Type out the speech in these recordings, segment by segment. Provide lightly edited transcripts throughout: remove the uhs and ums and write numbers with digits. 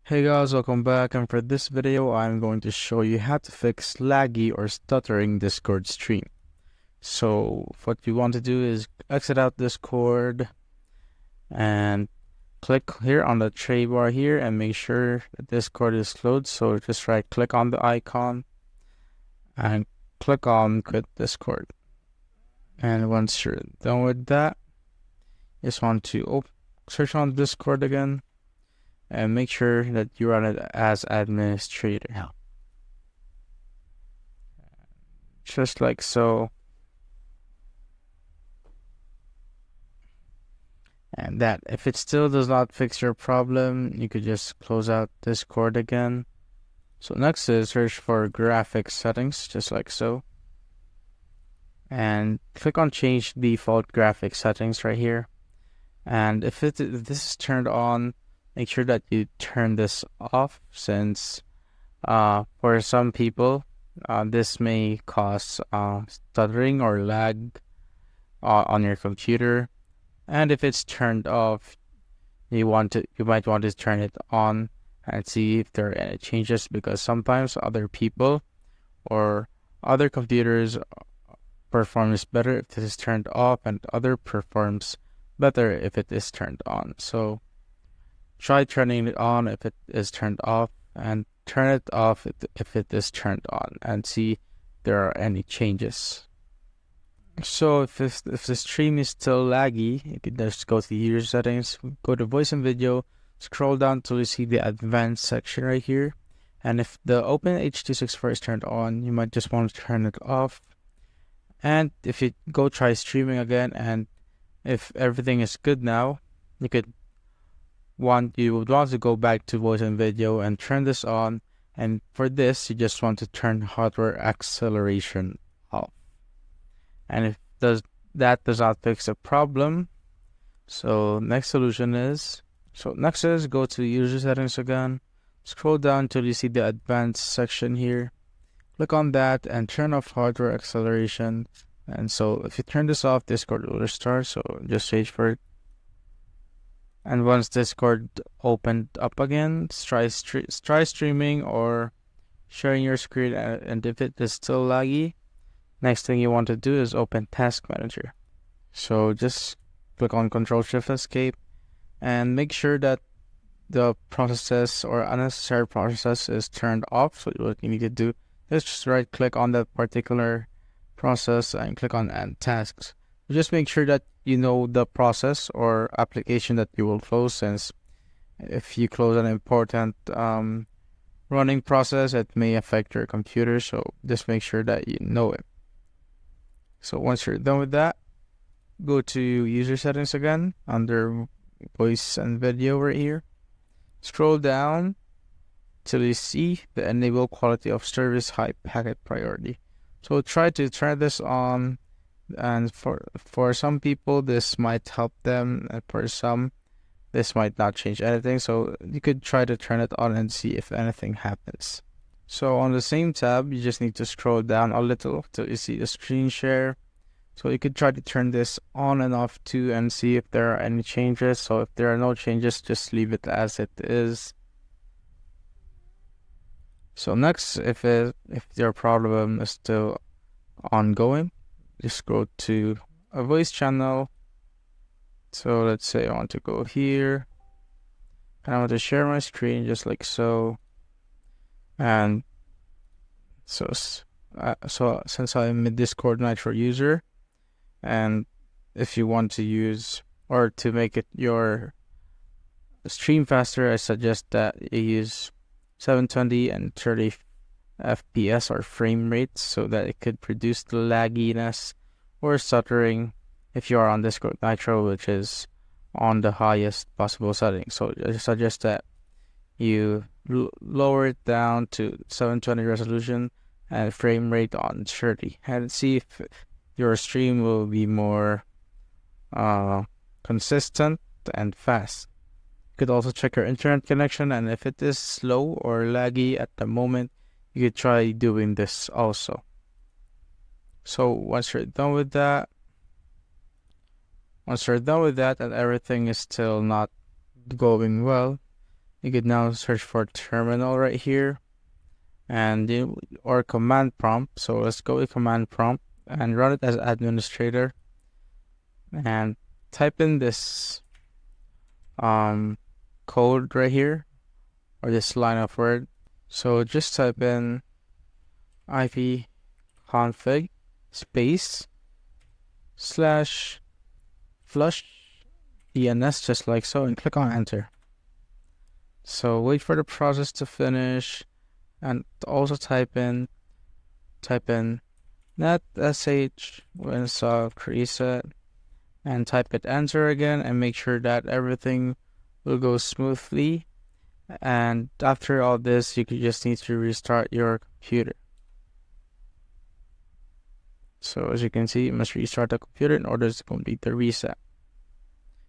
Hey guys, welcome back, and for this video I'm going to show you how to fix laggy or stuttering Discord stream. So what you want to do is exit out Discord and click here on the tray bar here and make sure that Discord is closed. So just right click on the icon and click on quit Discord. And once you're done with that, you just want to search on Discord again and make sure that you run it as administrator. Just like so. And that if it still does not fix your problem, you could just close out Discord again. So next is search for graphics settings, just like so. And click on change default graphics settings right here. And if this is turned on, make sure that you turn this off, since for some people this may cause stuttering or lag on your computer. And if it's turned off, you might want to turn it on and see if there are any changes, because sometimes other people or other computers performs better if this is turned off, and other performs better if it is turned on. So try turning it on if it is turned off, and turn it off if it is turned on, and see if there are any changes. So if the stream is still laggy, you can just go to user settings, go to voice and video, scroll down till you see the advanced section right here. And if the OpenH264 is turned on, you might just want to turn it off. And if you go try streaming again, and if everything is good now, you would want to go back to voice and video and turn this on. And for this, you just want to turn hardware acceleration off. And if that does not fix the problem, so next is go to user settings again, scroll down till you see the advanced section here, click on that and turn off hardware acceleration. And so if you turn this off, Discord will restart, so just wait for it. And once Discord opened up again, try streaming or sharing your screen, and if it is still laggy, next thing you want to do is open Task Manager. So just click on Ctrl-Shift-Escape and make sure that the processes or unnecessary process is turned off. So what you need to do is just right click on that particular process and click on Add Tasks. Just make sure that you know the process or application that you will close, since if you close an important running process, it may affect your computer. So just make sure that you know it. So once you're done with that, go to user settings again under voice and video right here. Scroll down till you see the enable quality of service high packet priority. So try to turn this on, and for some people this might help them, and for some this might not change anything. So you could try to turn it on and see if anything happens. So on the same tab, you just need to scroll down a little till you see the screen share. So you could try to turn this on and off too and see if there are any changes. So if there are no changes, just leave it as it is. So next, if your problem is still ongoing, just go to a voice channel. So let's say I want to go here and I want to share my screen just like so. And so since I'm a Discord Nitro user, and if you want to use or to make it your stream faster, I suggest that you use 720 and 30 FPS or frame rates, so that it could reduce the lagginess or stuttering if you are on Discord Nitro, which is on the highest possible setting. So I suggest that you lower it down to 720 resolution and frame rate on 30, and see if your stream will be more consistent and fast. You could also check your internet connection, and if it is slow or laggy at the moment, you could try doing this also. So once you're done with that and everything is still not going well, you could now search for terminal right here, and or command prompt. So let's go with command prompt and run it as administrator, and type in this code right here, or this line of word. So just type in ipconfig space / flush DNS, just like so, and click on enter. So wait for the process to finish, and also type in net sh install reset, and type it enter again, and make sure that everything will go smoothly. And after all this, you could just need to restart your computer. So as you can see, you must restart the computer in order to complete the reset.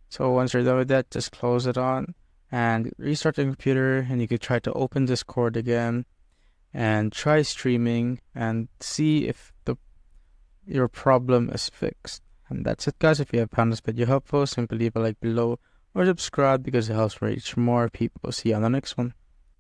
So once you're done with that, just close it on and restart the computer, and you could try to open Discord again and try streaming and see if your problem is fixed. And that's it, guys. If you have found this video helpful, simply leave a like below or subscribe because it helps reach more people. See you on the next one.